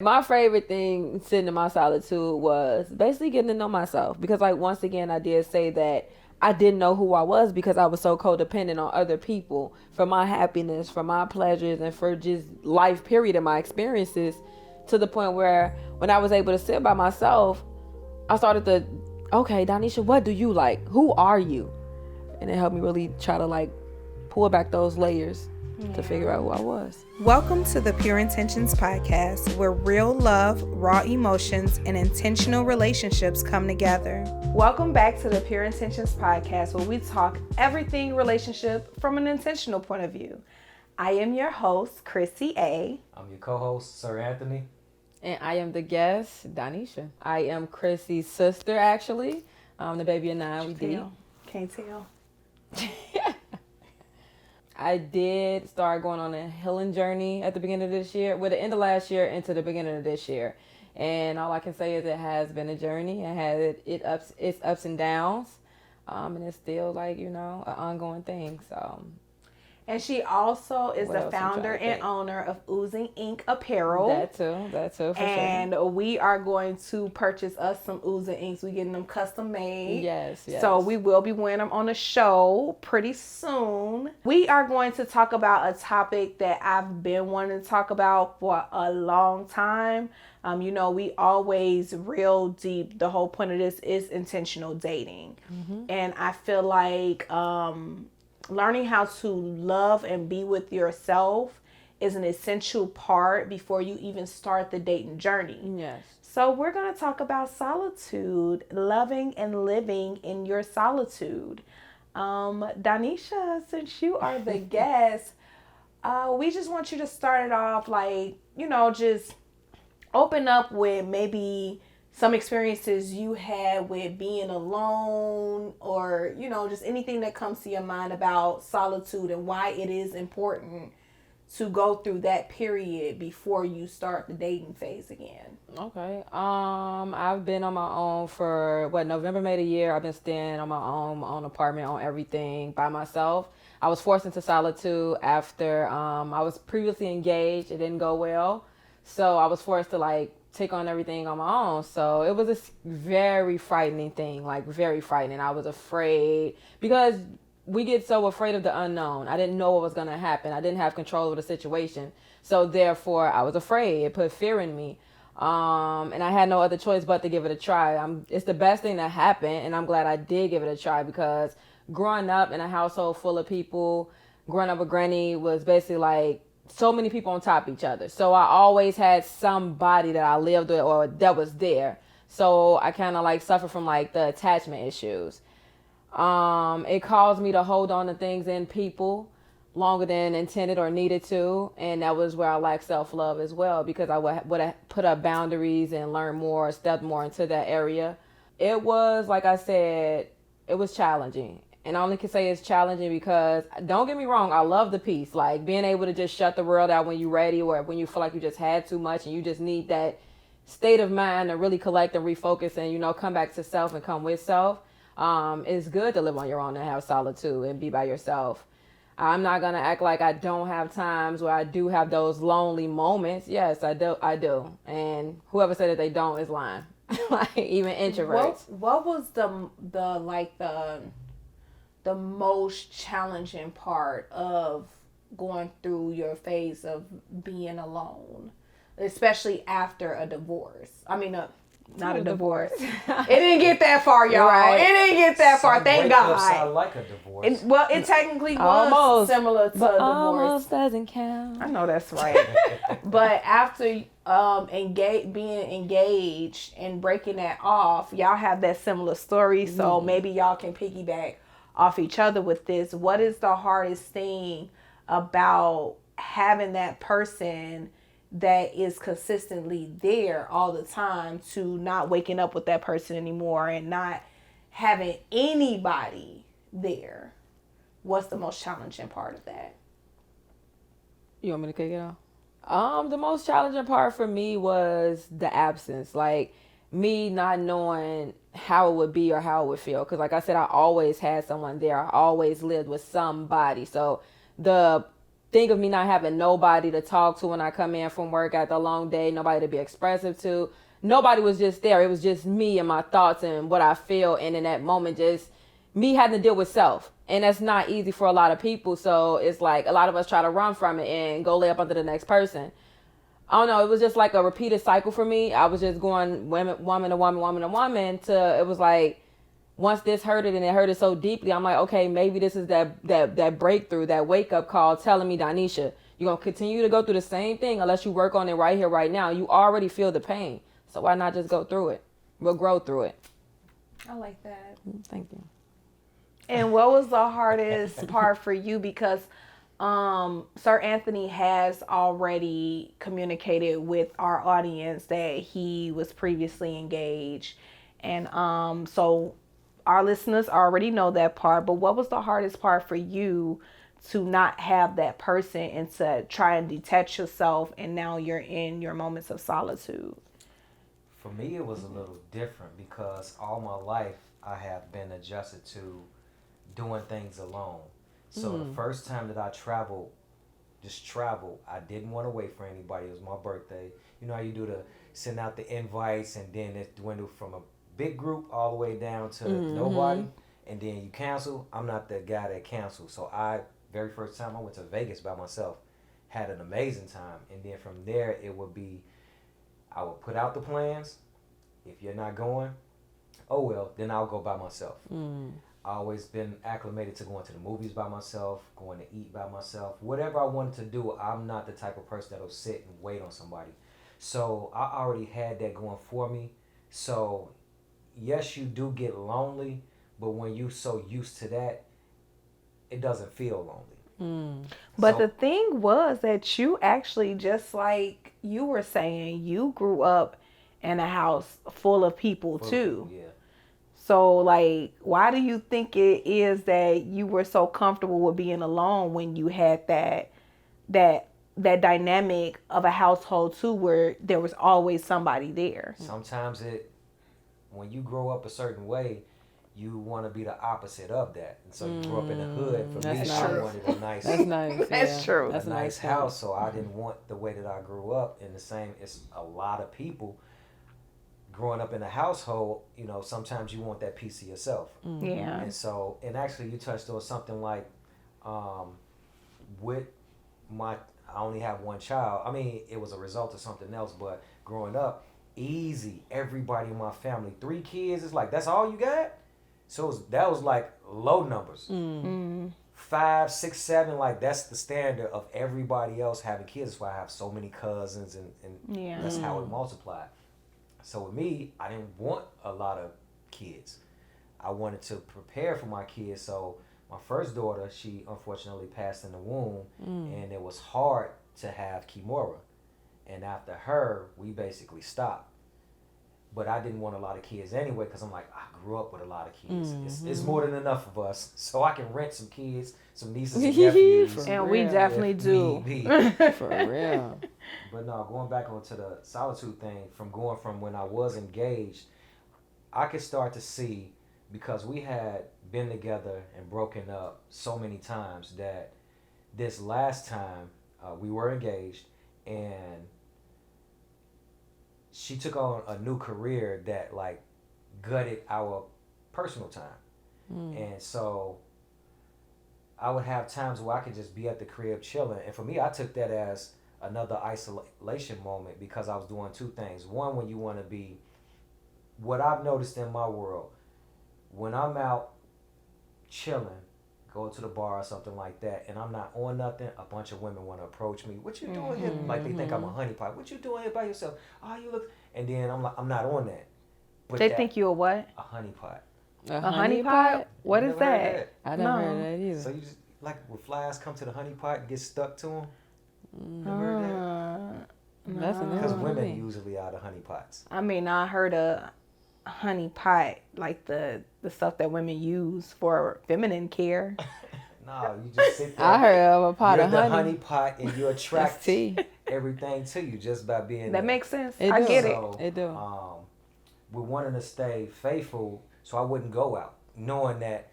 My favorite thing sitting in my solitude was basically getting to know myself because, like, once again, I did say that I didn't know who I was because I was so codependent on other people for my happiness, for my pleasures, and for just life, period, and my experiences, to the point where when I was able to sit by myself, I started to, okay, Donisha, what do you like? Who are you? And it helped me really try to, like, pull back those layers to figure out who I was. Welcome to the Pure Intentions podcast, where real love, raw emotions, and intentional relationships come together. Welcome back to the Pure Intentions podcast, where we talk everything relationship from an intentional point of view. I am your host, Chrissy A. I'm your co-host, Sir Anthony. And I am the guest, Donisha. I am Chrissy's sister, actually. The baby and I, we deep. Can't tell. I did start going on a healing journey at the beginning of this year, with the end of last year into the beginning of this year. And all I can say is it has been a journey. It has its ups and downs. And it's still like, an ongoing thing. So. And she also is the founder and owner of Oozing Ink Apparel. That too, for sure. And we are going to purchase us some Oozing Inks. We're getting them custom made. Yes. So we will be wearing them on the show pretty soon. We are going to talk about a topic that I've been wanting to talk about for a long time. We always real deep. The whole point of this is intentional dating. Mm-hmm. And I feel like learning how to love and be with yourself is an essential part before you even start the dating journey. Yes. So we're going to talk about solitude, loving and living in your solitude. Donisha, since you are the guest, we just want you to start it off just open up with maybe some experiences you had with being alone, or, just anything that comes to your mind about solitude and why it is important to go through that period before you start the dating phase again. Okay. I've been on my own for November made a year. I've been staying on my own apartment, on everything by myself. I was forced into solitude after I was previously engaged. It didn't go well. So I was forced to take on everything on my own. So it was a very frightening thing, very frightening. I was afraid because we get so afraid of the unknown. I didn't know what was going to happen. I didn't have control over the situation. So therefore I was afraid. It put fear in me. And I had no other choice but to give it a try. It's the best thing that happened. And I'm glad I did give it a try, because growing up in a household full of people, growing up with Granny was basically so many people on top of each other. So I always had somebody that I lived with or that was there. So I kind of suffer from the attachment issues. It caused me to hold on to things and people longer than intended or needed to. And that was where I lacked self-love as well, because I would have put up boundaries and learn more, step more into that area. It was, like I said, it was challenging. And I only can say it's challenging because, don't get me wrong, I love the peace. Being able to just shut the world out when you're ready, or when you feel like you just had too much and you just need that state of mind to really collect and refocus and, come back to self and come with self. It's good to live on your own and have solitude and be by yourself. I'm not going to act like I don't have times where I do have those lonely moments. Yes, I do. And whoever said that they don't is lying. Even introverts. What was the most challenging part of going through your phase of being alone, especially after a divorce? I mean, not a divorce. It didn't get that far, y'all. Right. It didn't get that far. Thank God. Sound like a divorce. It technically was almost similar to a divorce. Almost doesn't count. I know that's right. But after being engaged and breaking that off, y'all have that similar story. So maybe y'all can piggyback off each other with this. What is the hardest thing about having that person that is consistently there all the time to not waking up with that person anymore and not having anybody there? What's the most challenging part of that? You want me to kick it off? The most challenging part for me was the absence. Me not knowing how it would be or how it would feel. Because like I said, I always had someone there. I always lived with somebody. So the think of me not having nobody to talk to when I come in from work after a long day, nobody to be expressive to. Nobody was just there. It was just me and my thoughts and what I feel. And in that moment, just me having to deal with self. And that's not easy for a lot of people. So it's like a lot of us try to run from it and go lay up under the next person. I don't know. It was just like a repeated cycle for me. I was just going woman to woman to woman to, it was like, once this hurted and it hurted so deeply, I'm like, okay, maybe this is that breakthrough, that wake up call telling me, Donisha, you're going to continue to go through the same thing unless you work on it right here, right now. You already feel the pain. So why not just go through it? We'll grow through it. I like that. Thank you. And what was the hardest part for you? Because Sir Anthony has already communicated with our audience that he was previously engaged. And so our listeners already know that part. But what was the hardest part for you to not have that person and to try and detach yourself, and now you're in your moments of solitude? For me, it was a little different because all my life I have been adjusted to doing things alone. So the first time that I traveled, I didn't want to wait for anybody. It was my birthday. You know how you do the send out the invites and then it dwindled from a big group all the way down to nobody, and then you cancel. I'm not the guy that cancels. So very first time I went to Vegas by myself, had an amazing time, and then from there it would be, I would put out the plans. If you're not going, oh well, then I'll go by myself. I always been acclimated to going to the movies by myself, going to eat by myself. Whatever I wanted to do, I'm not the type of person that'll sit and wait on somebody. So I already had that going for me. So yes, you do get lonely, but when you're so used to that, it doesn't feel lonely. But So- the thing was that you actually, just like you were saying, you grew up in a house full of people too. Yeah. So, like, why do you think it is that you were so comfortable with being alone when you had that dynamic of a household too, where there was always somebody there? Sometimes when you grow up a certain way, you want to be the opposite of that, and so you grew up in the hood. For me, That's I nice. wanted a nice, That's nice. That's true. That's a nice point. house, so I didn't want the way that I grew up. In the same, it's a lot of people growing up in a household. You know, sometimes you want that piece of yourself. Yeah. And so, and actually, you touched on something like, with I only have one child. I mean, it was a result of something else, but growing up, easy. Everybody in my family, 3 kids. It's like, that's all you got? So that was like low numbers. 5, 6, 7, like that's the standard of everybody else having kids. That's why I have so many cousins, and Yeah. that's how it multiplied. So with me, I didn't want a lot of kids. I wanted to prepare for my kids. So my first daughter, she unfortunately passed in the womb, and it was hard to have Kimura. And after her, we basically stopped. But I didn't want a lot of kids anyway, because I'm like, I grew up with a lot of kids. It's more than enough of us, so I can rent some kids, some nieces and nephews. And we definitely if do. need be. For real. But no, going back onto the solitude thing, from when I was engaged, I could start to see, because we had been together and broken up so many times, that this last time we were engaged, and she took on a new career that like gutted our personal time. And so I would have times where I could just be at the crib chilling. And for me, I took that as another isolation moment, because I was doing 2 things. One, when you want to be, what I've noticed in my world, when I'm out chilling, go to the bar or something like that, and I'm not on nothing, a bunch of women want to approach me. What you doing here? Like they think I'm a honeypot. What you doing here by yourself? Oh, you look. And then I'm like, I'm not on that. But They think you a what? a honeypot. A honey pot? What You is never heard that? I never No. heard that either. So you just, like, when flies come to the honeypot and get stuck to them? Never heard that? That's a new Because one for women me. usually are the honeypots. I mean, I heard a honey pot, like the stuff that women use for feminine care. No, you just sit there. I heard of a pot You're of the honey. honeypot, and you That's attract tea. everything to you just by being That there. makes sense. It I do. get it. So, It do. we're wanting to stay faithful, so I wouldn't go out, knowing that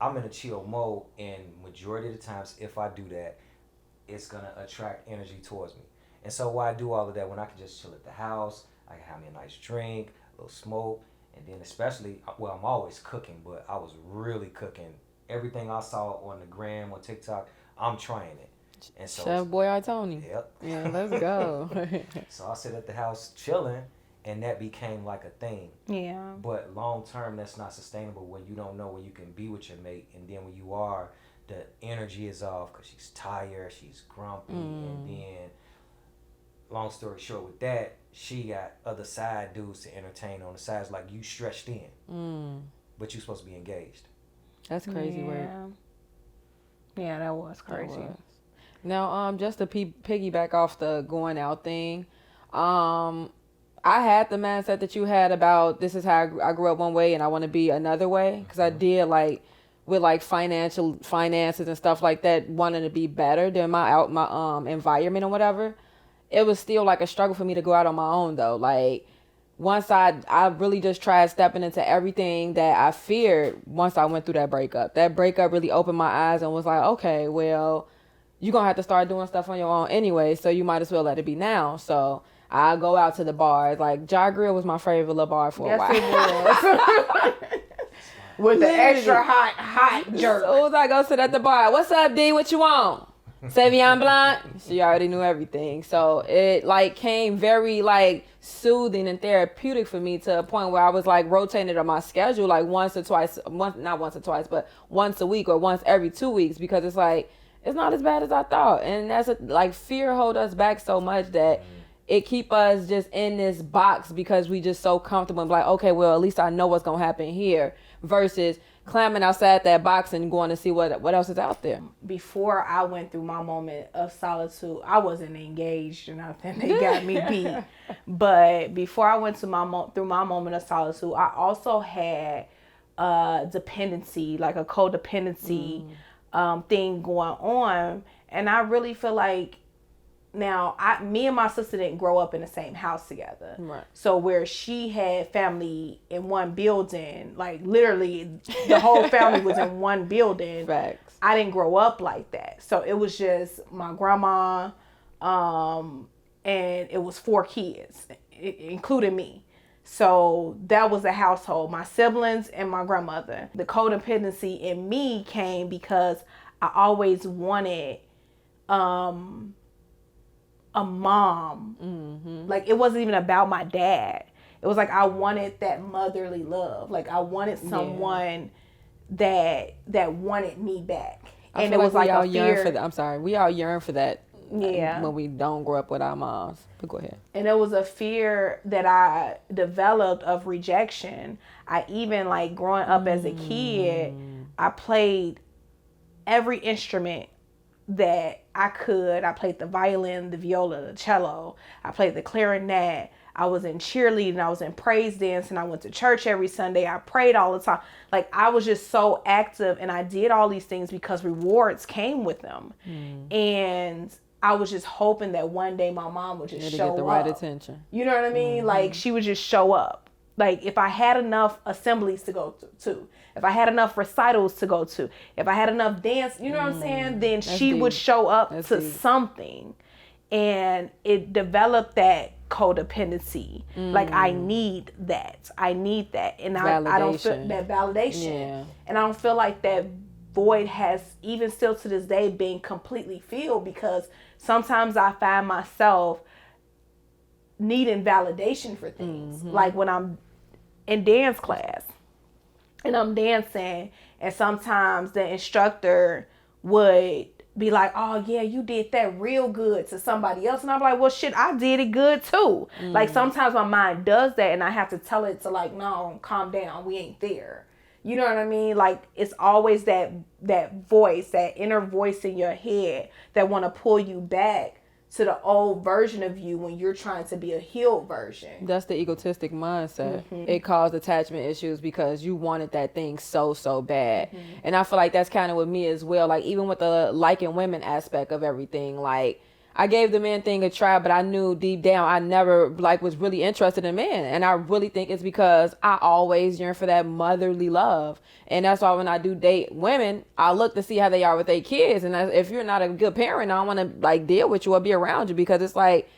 I'm in a chill mode, and majority of the times, if I do that, it's gonna attract energy towards me. And so why I do all of that when I can just chill at the house, I can have me a nice drink, a little smoke, and then especially, well, I'm always cooking, but I was really cooking. Everything I saw on the gram, on TikTok, I'm trying it. And so, Chef Boy, I Tony. Yep. Yeah, let's go. So I sit at the house chilling, and that became like a thing. Yeah. But long term, that's not sustainable when you don't know when you can be with your mate, and then when you are, the energy is off because she's tired, she's grumpy, and then, long story short, with that, she got other side dudes to entertain on the sides, like you stretched in, but you supposed to be engaged. That's crazy work. Yeah, that was crazy. That was. Now, just to piggyback off the going out thing, I had the mindset that you had about this is how I grew up one way and I want to be another way, because I did like with like finances and stuff like that, wanting to be better than my environment or whatever. It was still like a struggle for me to go out on my own though. Like once I really just tried stepping into everything that I feared once I went through that breakup. That breakup really opened my eyes and was like, okay, well, you're going to have to start doing stuff on your own anyway, so you might as well let it be now. So I go out to the bars. Like, Jar Grill was my favorite little bar for a while. Yes, it was. With the extra hot jerk. So as I go sit at the bar, what's up, D? What you want? Savion Blanc? She already knew everything. So it like came very like soothing and therapeutic for me to a point where I was like rotating on my schedule like once a week or once every 2 weeks, because it's like, it's not as bad as I thought. And that's like fear hold us back so much that it keep us just in this box because we just so comfortable and like, okay, well, at least I know what's going to happen here, versus climbing outside that box and going to see what else is out there. Before I went through my moment of solitude, I wasn't engaged or nothing. They got me beat. But before I went to through my moment of solitude, I also had dependency, like a codependency thing going on. And I really feel like now me and my sister didn't grow up in the same house together. Right. So where she had family in one building, like literally the whole family was in one building. Facts. I didn't grow up like that. So it was just my grandma, and it was 4 kids, including me. So that was a household, my siblings and my grandmother. The codependency in me came because I always wanted a mom. Like it wasn't even about my dad. It was like I wanted that motherly love. Like I wanted someone that wanted me back. And it was like a fear. We all yearn for that. Yeah. When we don't grow up with our moms. But go ahead. And it was a fear that I developed of rejection. I even like growing up as a kid, I played every instrument that I could. I played the violin, the viola, the cello. I played the clarinet. I was in cheerleading. I was in praise dance, and I went to church every Sunday. I prayed all the time. Like I was just so active, and I did all these things because rewards came with them. And I was just hoping that one day my mom would just show up. Get the right attention. You know what I mean? Like she would just show up. Like if I had enough assemblies to go to, if I had enough recitals to go to, if I had enough dance, you know what I'm saying? Then she would show up to something. And it developed that codependency. Like I need that. And I don't feel that validation. Yeah. And I don't feel like that void has even still to this day been completely filled, because sometimes I find myself needing validation for things. Like when I'm in dance class and I'm dancing, and sometimes the instructor would be like, oh yeah, you did that real good to somebody else. And I'm like, well shit, I did it good too. Like sometimes my mind does that, and I have to tell it to like, no, calm down, we ain't there. You know what I mean? Like it's always that voice, that inner voice in your head that want to pull you back to the old version of you when you're trying to be a healed version. That's the egotistic mindset. It caused attachment issues because you wanted that thing so bad. And I feel like that's kind of with me as well. Like even with the liking women aspect of everything, like I gave the man thing a try, but I knew deep down I never like was really interested in men. And I really think it's because I always yearn for that motherly love. And that's why when I do date women, I look to see how they are with their kids. And if you're not a good parent, I don't want to like deal with you or be around you, because it's like,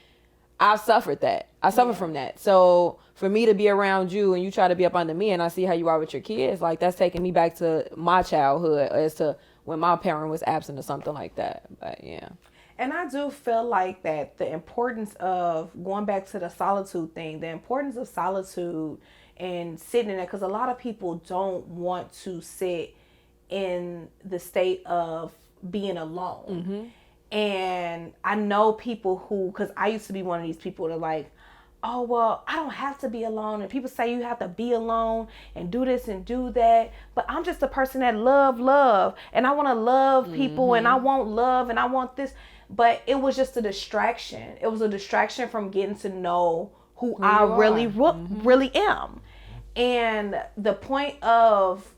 I've suffered that. I suffer from that. So for me to be around you and you try to be up under me and I see how you are with your kids, like that's taking me back to my childhood as to when my parent was absent or something like that. But yeah. And I do feel like that the importance of going back to the solitude thing, the importance of solitude and sitting in it, because a lot of people don't want to sit in the state of being alone. And I know people who, because I used to be one of these people that like, oh, well, I don't have to be alone. And people say you have to be alone and do this and do that. But I'm just a person that love. And I want to love people and I want love and I want this. But it was just a distraction. It was a distraction from getting to know who I really am. And the point of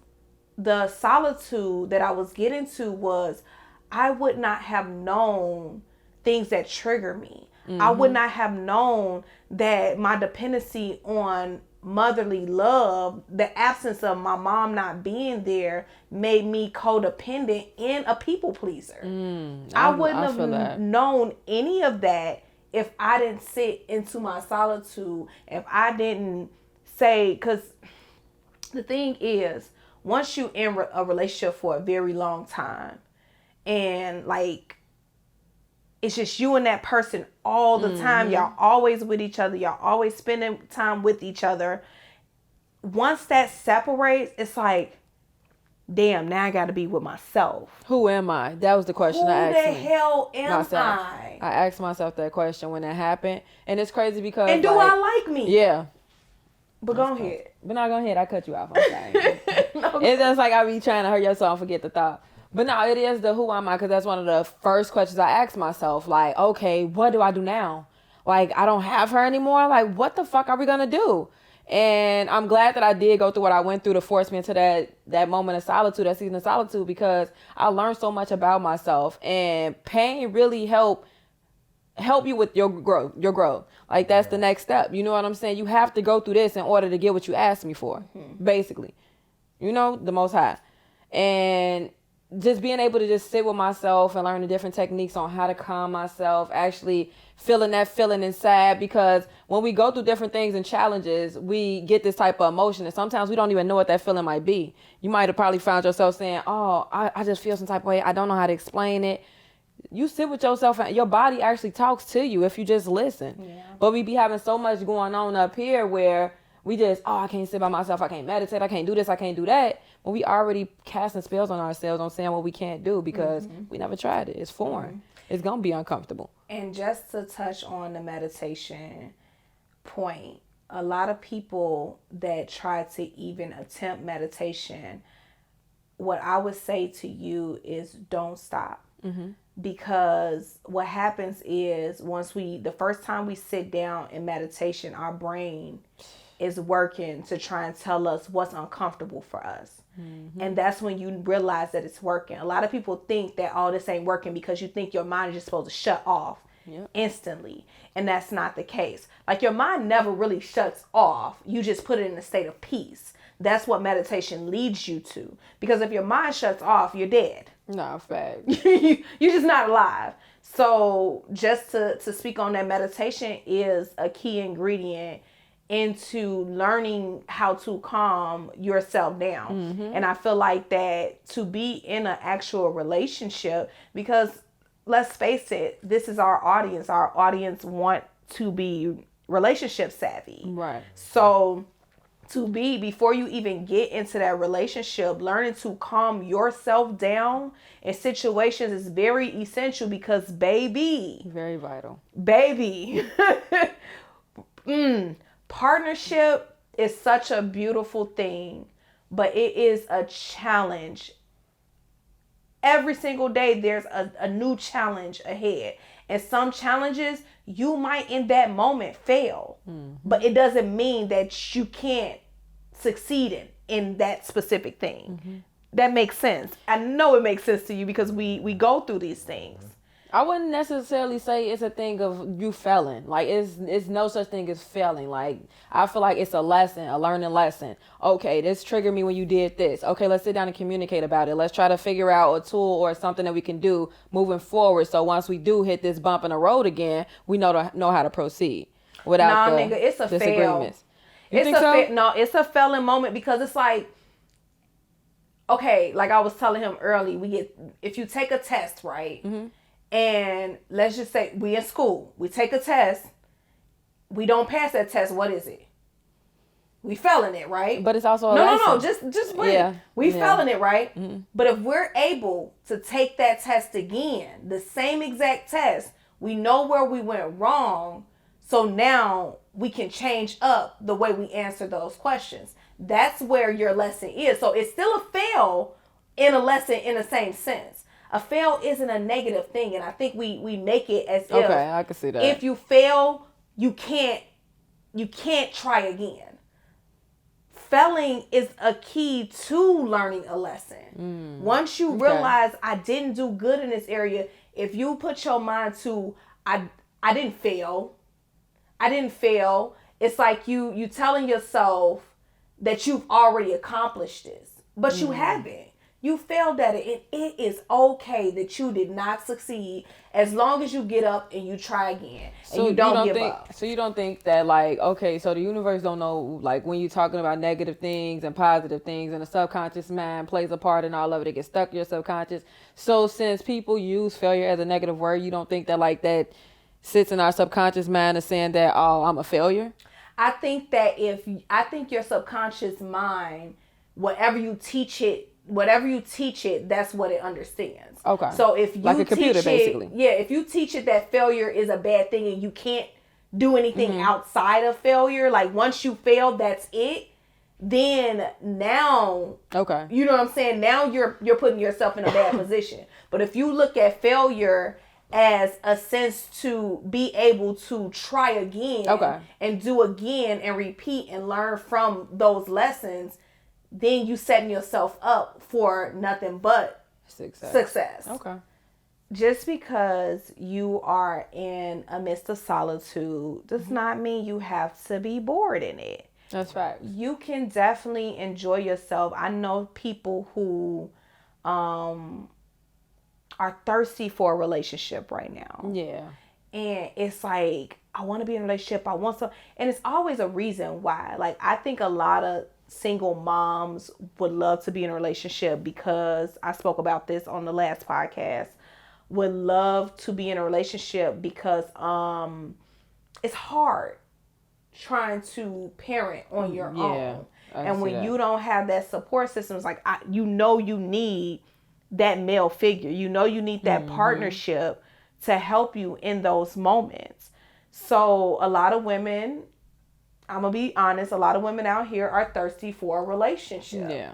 the solitude that I was getting to was I would not have known things that trigger me. I would not have known that my dependency on motherly love, the absence of my mom not being there, made me codependent and a people pleaser. I wouldn't have known any of that if I didn't sit into my solitude, if I didn't say, because the thing is, once you in a relationship for a very long time and like it's just you and that person all the time, y'all always with each other, y'all always spending time with each other, once that separates, it's like, damn, now I got to be with myself. Who am I? That was the question I asked. Who the hell am I? I asked myself that question when that happened. And it's crazy because... And do I like me? Yeah. But go ahead. But not go ahead. I cut you off. I'm sorry. It's just like I be trying to hurry your song, forget the thought. But no, it is the who am I, because that's one of the first questions I asked myself. Like, okay, what do I do now? Like, I don't have her anymore. Like, what the fuck are we going to do? And I'm glad that I did go through what I went through to force me into that moment of solitude, that season of solitude, because I learned so much about myself. And pain really help you with your growth. Like, that's the next step. You know what I'm saying? You have to go through this in order to get what you asked me for, basically. You know, the Most High. And just being able to just sit with myself and learn the different techniques on how to calm myself, actually feeling that feeling inside, because when we go through different things and challenges, we get this type of emotion, and sometimes we don't even know what that feeling might be. You might have probably found yourself saying, oh, I just feel some type of way. I don't know how to explain it. You sit with yourself and your body actually talks to you if you just listen. Yeah. But we be having so much going on up here where we just, oh, I can't sit by myself. I can't meditate. I can't do this. I can't do that. When we already casting spells on ourselves on saying what we can't do because we never tried it. It's foreign. It's going to be uncomfortable. And just to touch on the meditation point, a lot of people that try to even attempt meditation, what I would say to you is don't stop. Because what happens is the first time we sit down in meditation, our brain is working to try and tell us what's uncomfortable for us. And that's when you realize that it's working. A lot of people think that, oh, this ain't working because you think your mind is just supposed to shut off instantly. And that's not the case. Like, your mind never really shuts off. You just put it in a state of peace. That's what meditation leads you to. Because if your mind shuts off, you're dead. No, fact. You're just not alive. So just to speak on that, meditation is a key ingredient into learning how to calm yourself down. And I feel like that to be in an actual relationship, because let's face it, this is our audience. Our audience want to be relationship savvy. Right. So before you even get into that relationship, learning to calm yourself down in situations is very essential, because baby, very vital. Baby. Partnership is such a beautiful thing, but it is a challenge. Every single day there's a new challenge ahead. And some challenges you might in that moment fail. But it doesn't mean that you can't succeed in that specific thing. That makes sense. I know it makes sense to you because we go through these things. I wouldn't necessarily say it's a thing of you failing. Like it's no such thing as failing. Like I feel like it's a lesson, a learning lesson. Okay, this triggered me when you did this. Okay, let's sit down and communicate about it. Let's try to figure out a tool or something that we can do moving forward. So once we do hit this bump in the road again, we know how to proceed without Nah, the nigga, it's a fail. disagreements. You It's think so? no, it's a failing moment because it's like, okay, like I was telling him early, if you take a test, right? Mm-hmm. And let's just say we in school, we take a test, we don't pass that test. What is it? We failing it, right? But it's also a no, lesson. just wait. Yeah. We Yeah. failing it, right? Mm-hmm. But if we're able to take that test again, the same exact test, we know where we went wrong. So now we can change up the way we answer those questions. That's where your lesson is. So it's still a fail in a lesson in the same sense. A fail isn't a negative thing, and I think we make it as if Okay, I can see that. if you fail, you can't try again. Failing is a key to learning a lesson. Once you realize I didn't do good in this area, if you put your mind to I didn't fail. It's like you telling yourself that you've already accomplished this, but you haven't. You failed at it, and it is okay that you did not succeed as long as you get up and you try again and you don't give up. So you don't think that, like, okay, so the universe don't know, like, when you're talking about negative things and positive things and the subconscious mind plays a part in all of it, it gets stuck in your subconscious. So since people use failure as a negative word, you don't think that, like, that sits in our subconscious mind as saying that, oh, I'm a failure? I think your subconscious mind, whatever you teach it, that's what it understands. Okay. So if you like a computer, teach it, basically. yeah, if you teach it that failure is a bad thing and you can't do anything outside of failure, like once you fail, that's it. Then now, Okay. you know what I'm saying? Now you're putting yourself in a bad position. But if you look at failure as a sense to be able to try again and do again and repeat and learn from those lessons, then you setting yourself up for nothing but success. Okay. Just because you are in a midst of solitude does not mean you have to be bored in it. That's right. You can definitely enjoy yourself. I know people who are thirsty for a relationship right now. Yeah. And it's like, I want to be in a relationship. I want some. And it's always a reason why. Like, I think a lot of single moms would love to be in a relationship because I spoke about this on the last podcast. Would love to be in a relationship because it's hard trying to parent on your own. And when you don't have that support system, it's like, you need that male figure. You need that partnership to help you in those moments. So a lot of women, I'm going to be honest, a lot of women out here are thirsty for a relationship. Yeah.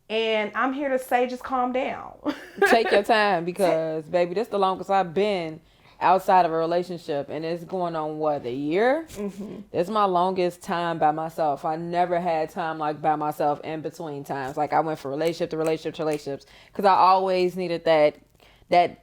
And I'm here to say, just calm down. Take your time because, baby, this is the longest I've been outside of a relationship. And it's going on, a year? Mm-hmm. It's my longest time by myself. I never had time, like, by myself in between times. Like, I went from relationship to relationship to relationships because I always needed that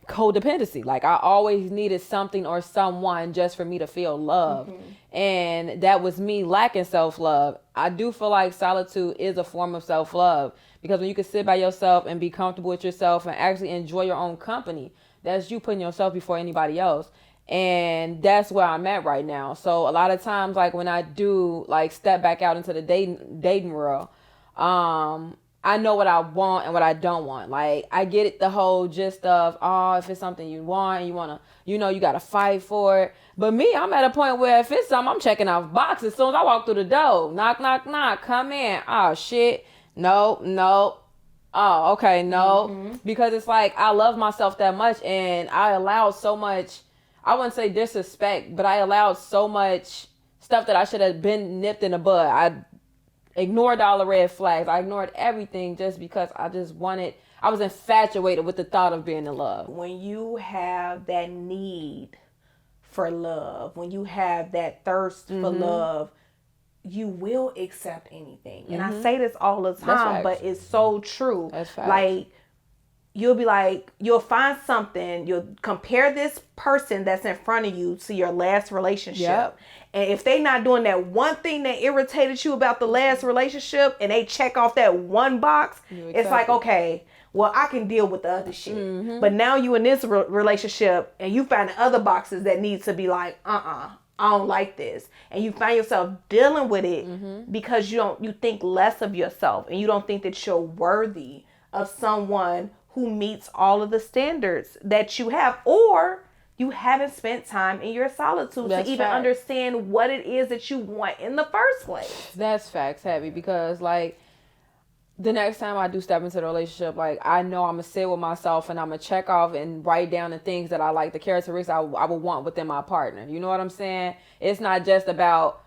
codependency. Like, I always needed something or someone just for me to feel love. Mm-hmm. And that was me lacking self-love. I do feel like solitude is a form of self-love because when you can sit by yourself and be comfortable with yourself and actually enjoy your own company, that's you putting yourself before anybody else. And that's where I'm at right now. So a lot of times, like, when I do, like, step back out into the dating world, I know what I want and what I don't want. Like, I get it, the whole gist of, if it's something you want, you want to, you got to fight for it. But me, I'm at a point where if it's something, I'm checking off boxes as soon as I walk through the door. Knock, knock, knock. Come in. Oh, shit. No. Oh, okay, no. Mm-hmm. Because it's like, I love myself that much and I allowed so much, I wouldn't say disrespect, but I allowed so much stuff that I should have been nipped in the bud. I ignored all the red flags. I ignored everything just because I was infatuated with the thought of being in love. When you have that need for love, when you have that thirst for love, you will accept anything. And I say this all the time, but it's so true. That's facts. Like, you'll be like, you'll find something, you'll compare this person that's in front of you to your last relationship. Yep. And if they not doing that one thing that irritated you about the last relationship and they check off that one box, it's like, okay, well, I can deal with the other shit. But now you in this relationship and you find the other boxes that need to be like, I don't like this. And you find yourself dealing with it because you think less of yourself and you don't think that you're worthy of someone who meets all of the standards that you have, or you haven't spent time in your solitude to even understand what it is that you want in the first place. That's facts heavy, because like the next time I do step into the relationship, like I know I'm gonna sit with myself and I'm gonna check off and write down the things that I like, the characteristics I would want within my partner. You know what I'm saying? It's not just about,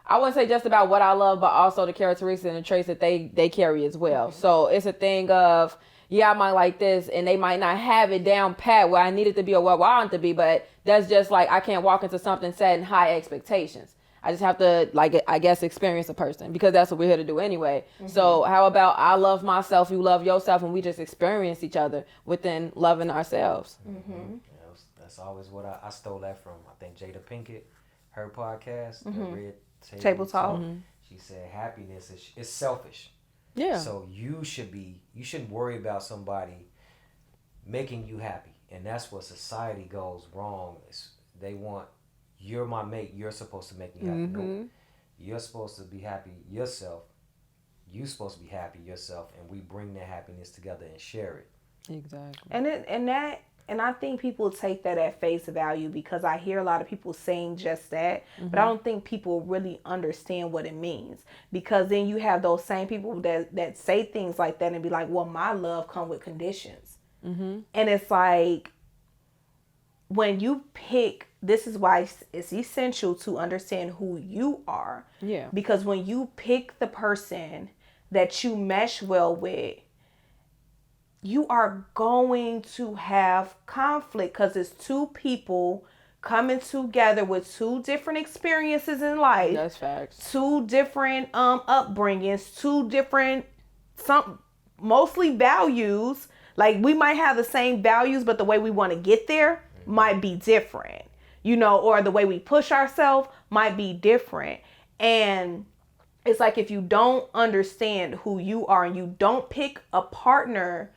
I wouldn't say just about what I love, but also the characteristics and the traits that they carry as well. So it's a thing of, yeah, I might like this, and they might not have it down pat where I need it to be or where I want it to be, but that's just like, I can't walk into something setting high expectations. I just have to, like, I guess, experience a person, because that's what we're here to do anyway. So how about I love myself, you love yourself, and we just experience each other within loving ourselves. Yeah, that's always what I stole that from. I think Jada Pinkett, her podcast, the Red Table Talk. She said happiness is selfish. Yeah. So you shouldn't worry about somebody making you happy. And that's what society goes wrong. They want, you're my mate, you're supposed to make me happy. Nope. You're supposed to be happy yourself. You're supposed to be happy yourself, and we bring that happiness together and share it. Exactly. And I think people take that at face value, because I hear a lot of people saying just that, but I don't think people really understand what it means. Because then you have those same people that say things like that and be like, well, my love come with conditions. And it's like, when you pick, this is why it's essential to understand who you are. Yeah. Because when you pick the person that you mesh well with, you are going to have conflict, because it's two people coming together with two different experiences in life. That's facts. Two different upbringings, two different, mostly values. Like, we might have the same values, but the way we want to get there might be different, or the way we push ourselves might be different. And it's like, if you don't understand who you are and you don't pick a partner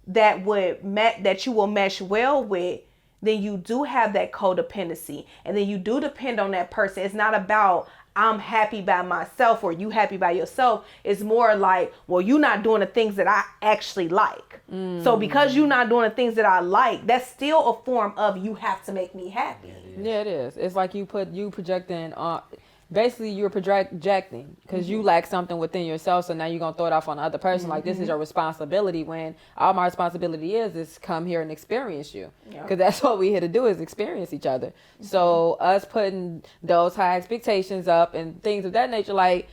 that you will mesh well with, then you do have that codependency, and then you do depend on that person. It's not about, I'm happy by myself or you happy by yourself. It's more like, well, you're not doing the things that I actually like. So because you're not doing the things that I like, that's still a form of, you have to make me happy. Yeah, it is. It's like you projecting basically you're projecting, because you lack something within yourself, so now you're gonna throw it off on the other person. Like, this is your responsibility, when all my responsibility is come here and experience you, because that's what we're here to do, is experience each other. So us putting those high expectations up and things of that nature, like,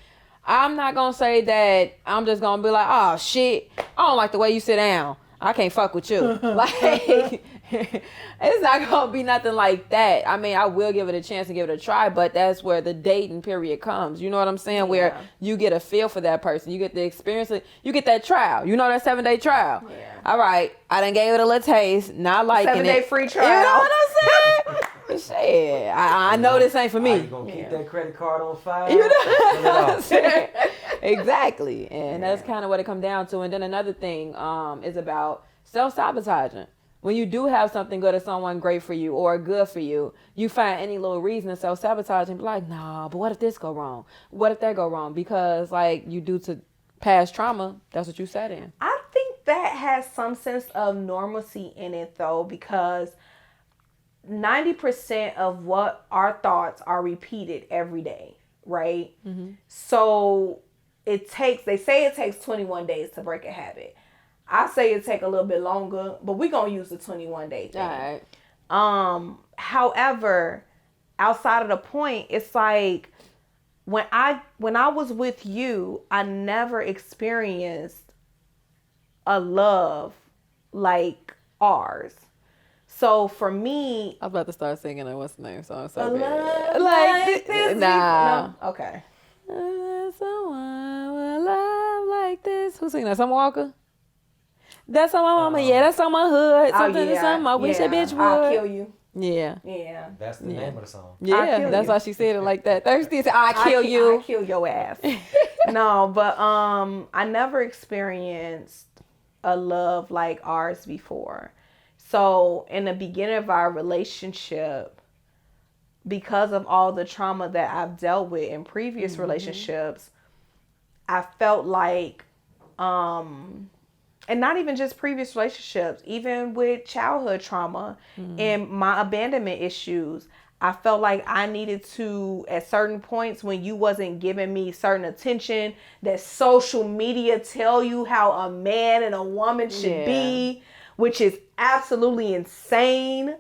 I'm not gonna say that I'm just gonna be like, oh shit, I don't like the way you sit down, I can't fuck with you. Like, it's not gonna be nothing like that. I mean, I will give it a chance and give it a try, but that's where the dating period comes. You know what I'm saying? Where you get a feel for that person, you get the experience, you get that trial. You know, that 7-day trial. Yeah. All right, I done gave it a little taste, not liking 7-day free trial. You know what I'm saying? Shit, I know this ain't for me. You gonna keep that credit card on file? You know what I'm saying? Exactly, and that's kind of what it comes down to. And then another thing is about self-sabotaging. When you do have something good or someone great for you or good for you, you find any little reason to self-sabotage and be like, nah, but what if this go wrong? What if that go wrong? Because, like, you due to past trauma, that's what you sat in. I think that has some sense of normalcy in it, though, because 90% of what our thoughts are repeated every day, right? So they say it takes 21 days to break a habit. I say it take a little bit longer, but we're going to use the 21-day thing. All right. However, outside of the point, it's like, when I was with you, I never experienced a love like ours. So for me, I was about to start singing a what's the name song. So love like this. Nah. No? Okay. Someone will love like this. Who's singing that? Summer Walker? That's on my mama. Yeah, that's on my hood. Something, something. I wish a bitch would. I'll kill you. Yeah. Yeah. That's the name of the song. Yeah, that's you. why she said it like that. Thirsty said, I kill you. I kill your ass. No, but I never experienced a love like ours before. So in the beginning of our relationship, because of all the trauma that I've dealt with in previous relationships, I felt like and not even just previous relationships, even with childhood trauma and my abandonment issues, I felt like I needed to, at certain points when you wasn't giving me certain attention that social media tell you how a man and a woman should be, which is absolutely insane.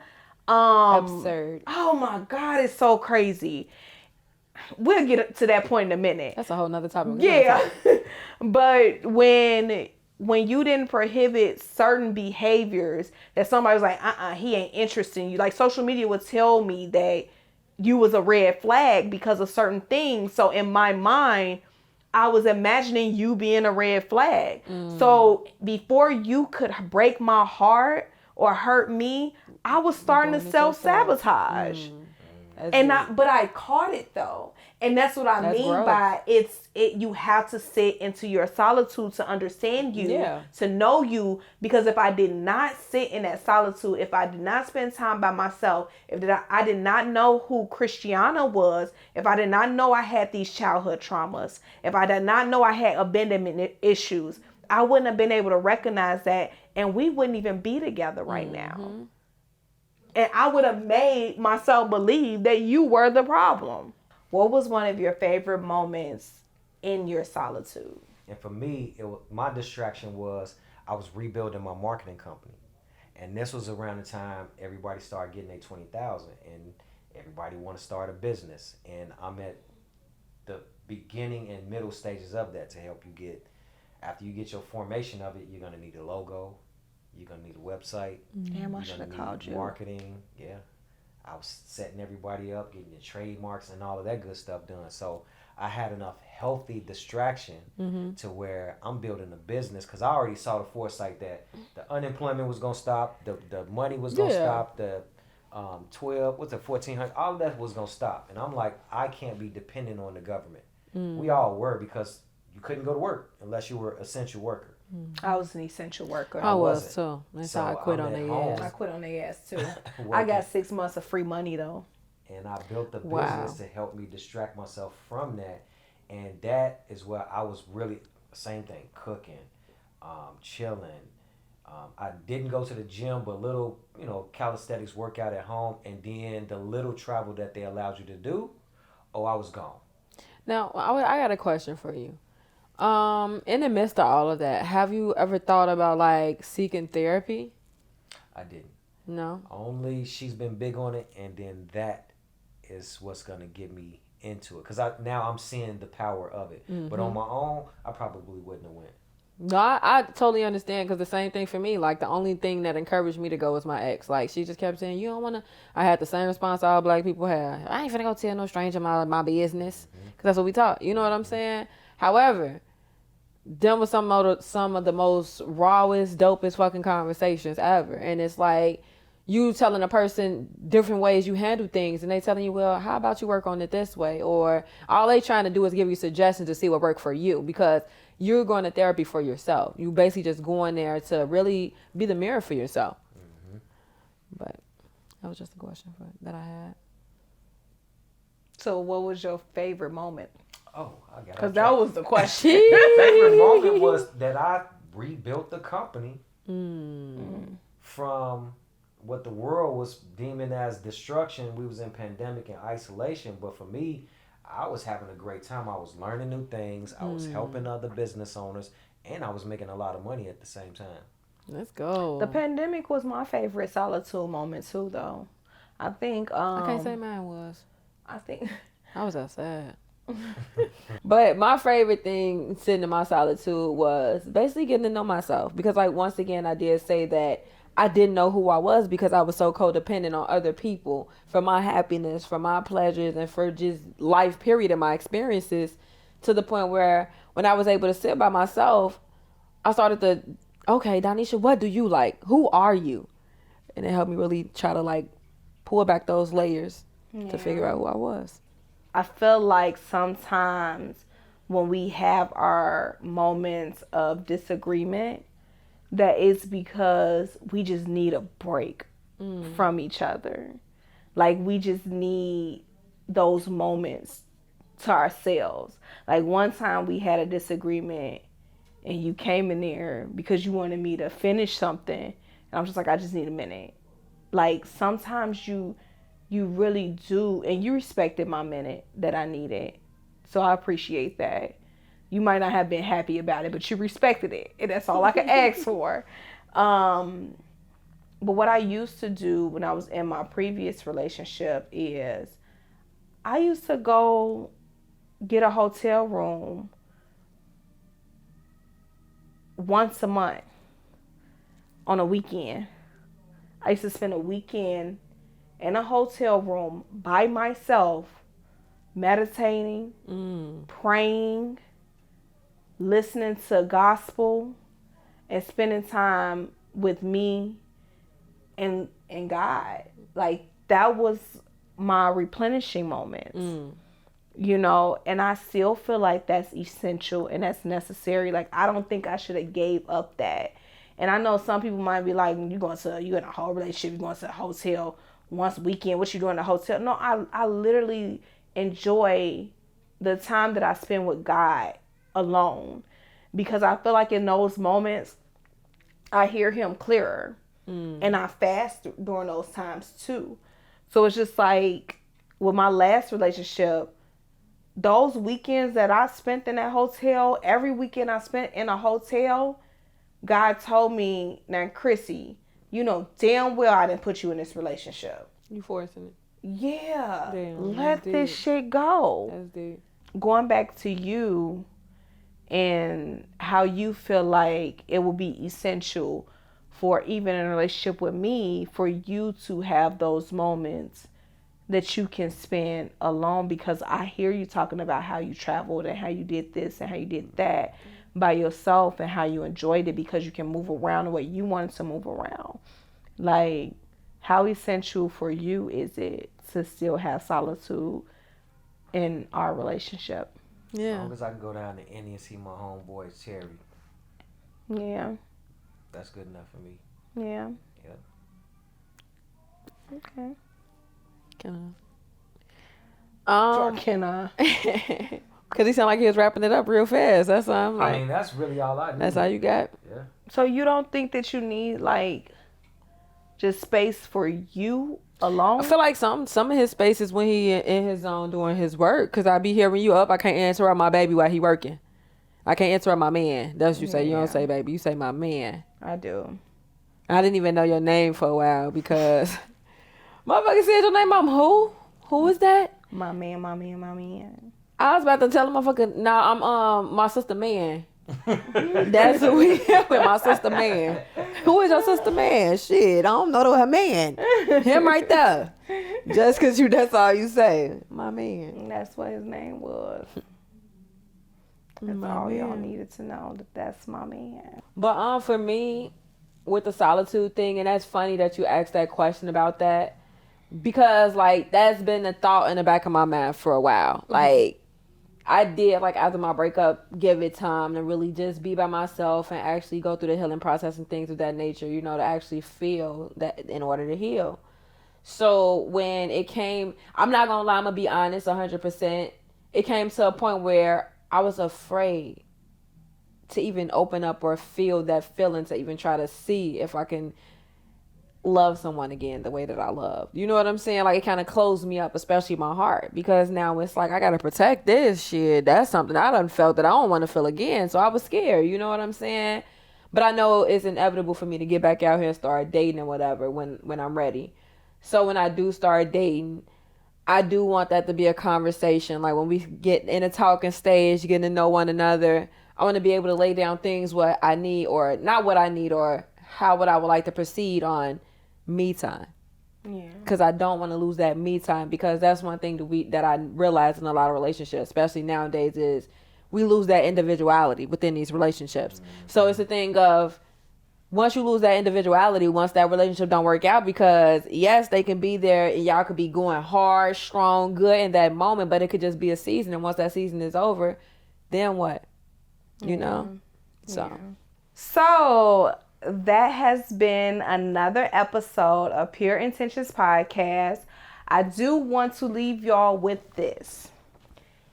Absurd. Oh my God, it's so crazy. We'll get to that point in a minute. That's a whole nother topic. Yeah. But when you didn't prohibit certain behaviors that somebody was like, he ain't interested in you. Like social media would tell me that you was a red flag because of certain things. So in my mind, I was imagining you being a red flag. So before you could break my heart or hurt me, I was starting to self-sabotage. But I caught it though. And that's what I mean by you have to sit into your solitude to understand you, to know you. Because if I did not sit in that solitude, if I did not spend time by myself, if I did not know who Christiana was, if I did not know I had these childhood traumas, if I did not know I had abandonment issues, I wouldn't have been able to recognize that, and we wouldn't even be together right now. And I would have made myself believe that you were the problem. What was one of your favorite moments in your solitude? And for me, my distraction was I was rebuilding my marketing company. And this was around the time everybody started getting their 20,000 and everybody want to start a business. And I'm at the beginning and middle stages of that to help you get, after you get your formation of it, you're going to need a logo. You're going to need a website. Damn, I should have called you. Marketing, yeah. I was setting everybody up, getting the trademarks and all of that good stuff done. So I had enough healthy distraction to where I'm building a business because I already saw the foresight that the unemployment was going to stop, the money was going to stop, the 1,400, all of that was going to stop. And I'm like, I can't be dependent on the government. We all were, because you couldn't go to work unless you were an essential worker. I was an essential worker. I was too. That's how I quit on their ass. I quit on their ass too. I got 6 months of free money though. And I built the business to help me distract myself from that. And that is where I was really, same thing, cooking, chilling. I didn't go to the gym, but little, calisthenics workout at home. And then the little travel that they allowed you to do, I was gone. Now, I got a question for you. In the midst of all of that, have you ever thought about like seeking therapy? I didn't. No. Only she's been big on it, and then that is what's gonna get me into it. Cause now I'm seeing the power of it. But on my own, I probably wouldn't have went. No, I totally understand, because the same thing for me. Like the only thing that encouraged me to go was my ex. Like she just kept saying, "You don't want to." I had the same response all black people have. I ain't finna go tell no stranger my business, because that's what we taught. You know what I'm saying? However, them was some of the most rawest, dopest fucking conversations ever. And it's like you telling a person different ways you handle things, and they telling you, well, how about you work on it this way? Or all they trying to do is give you suggestions to see what work for you, because you're going to therapy for yourself. You basically just going there to really be the mirror for yourself. But that was just a question that I had. So what was your favorite moment? Oh, I got it. Because that was the question. Favorite moment was that I rebuilt the company from what the world was deeming as destruction. We was in pandemic and isolation, but for me, I was having a great time. I was learning new things. I was helping other business owners, and I was making a lot of money at the same time. Let's go. The pandemic was my favorite solitude moment too, though. I think I can't say mine was. I think I was outside. But my favorite thing sitting in my solitude was basically getting to know myself, because like once again I did say that I didn't know who I was because I was so codependent on other people for my happiness, for my pleasures, and for just life period and my experiences, to the point where when I was able to sit by myself, I started to okay, Donisha, what do you like? Who are you? And it helped me really try to like pull back those layers to figure out who I was. I feel like sometimes when we have our moments of disagreement, that it's because we just need a break from each other. Like we just need those moments to ourselves. Like one time we had a disagreement and you came in there because you wanted me to finish something and I'm just like, I just need a minute. Like sometimes you really do, and you respected my minute that I needed. So I appreciate that. You might not have been happy about it, but you respected it. And that's all I could ask for. But what I used to do when I was in my previous relationship is I used to go get a hotel room once a month on a weekend. I used to spend a weekend in a hotel room by myself, meditating, praying, listening to gospel, and spending time with me and God. Like that was my replenishing moments. You know, and I still feel like that's essential and that's necessary. Like I don't think I should have gave up that. And I know some people might be like, you in a whole relationship, you're going to a hotel once a weekend, what you doing in a hotel? No, I literally enjoy the time that I spend with God alone, because I feel like in those moments I hear him clearer, and I fast during those times too. So it's just like with my last relationship, those weekends that I spent in that hotel, every weekend I spent in a hotel, God told me, now Chrissy, you know damn well I didn't put you in this relationship. You forcing it. Yeah. Damn, let this shit go. That's deep. Going back to you and how you feel like it will be essential for even in a relationship with me for you to have those moments that you can spend alone, because I hear you talking about how you traveled and how you did this and how you did that by yourself and how you enjoyed it because you can move around the way you wanted to move around. Like, how essential for you is it to still have solitude in our relationship? As Yeah. long as I can go down to Indy and see my homeboy Cherry, Yeah. that's good enough for me. Yeah. Yeah. Okay. Can I? Can I? Because he sounded like he was wrapping it up real fast. That's why I'm like, I mean, that's really all I do. that's all you got? Yeah. So you don't think that you need like just space for you alone? I feel like some of his space is when he in his zone doing his work. Because I be hearing you up. I can't interrupt my baby while he working. I can't interrupt my man. That's what you say. You don't say baby. You say my man. I do. I didn't even know your name for a while because motherfucker said your name. I'm who? Who is that? My man, my man, my man. I was about to tell him motherfucker, nah, I'm my sister man. That's who we with, my sister man. Who is your sister man? Shit, I don't know her man. Him right there. Just cause that's all you say. My man. And that's what his name was. That's My all y'all man. needed to know, that that's my man. But for me, with the solitude thing, and that's funny that you asked that question about that. Because like that's been a thought in the back of my mind for a while. Like I did, like after my breakup, give it time to really just be by myself and actually go through the healing process and things of that nature, you know, to actually feel that in order to heal. So when it came, I'm not gonna lie, I'm gonna be honest 100%. It came to a point where I was afraid to even open up or feel that feeling, to even try to see if I can love someone again the way that I loved. You know what I'm saying? Like it kind of closed me up, especially my heart, because now it's like I gotta protect this shit. That's something I done felt that I don't want to feel again. So I was scared. You know what I'm saying? But I know it's inevitable for me to get back out here and start dating and whatever when I'm ready. So when I do start dating, I do want that to be a conversation. Like when we get in a talking stage, getting to know one another, I want to be able to lay down things what I need or not what I need, or how what I would like to proceed on me time. Yeah. Because I don't want to lose that me time, because that's one thing that I realize in a lot of relationships, especially nowadays, is we lose that individuality within these relationships. So it's a thing of once you lose that individuality, once that relationship don't work out, because yes, they can be there and y'all could be going hard, strong, good in that moment, but it could just be a season. And once that season is over, then what? You know? So. Yeah. So that has been another episode of Pure Intentions Podcast. I do want to leave y'all with this.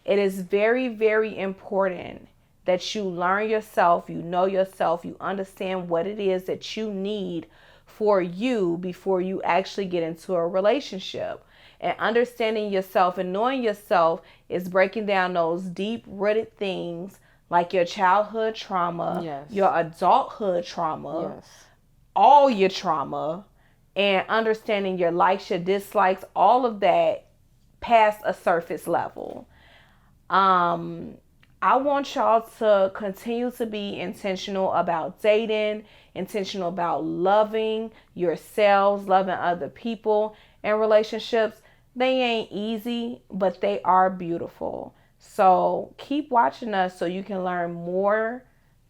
It is very, very important that you learn yourself, you know yourself, you understand what it is that you need for you before you actually get into a relationship. And understanding yourself and knowing yourself is breaking down those deep-rooted things like your childhood trauma, Yes. your adulthood trauma, Yes. all your trauma, and understanding your likes, your dislikes, all of that past a surface level. I want y'all to continue to be intentional about dating, intentional about loving yourselves, loving other people, and relationships. They ain't easy, but they are beautiful. So keep watching us so you can learn more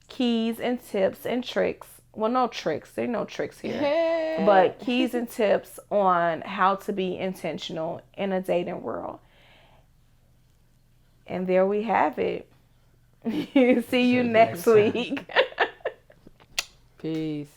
keys and tips and tricks. Well, no tricks. There are no tricks here. Hey. But keys and tips on how to be intentional in a dating world. And there we have it. See you next week. Peace.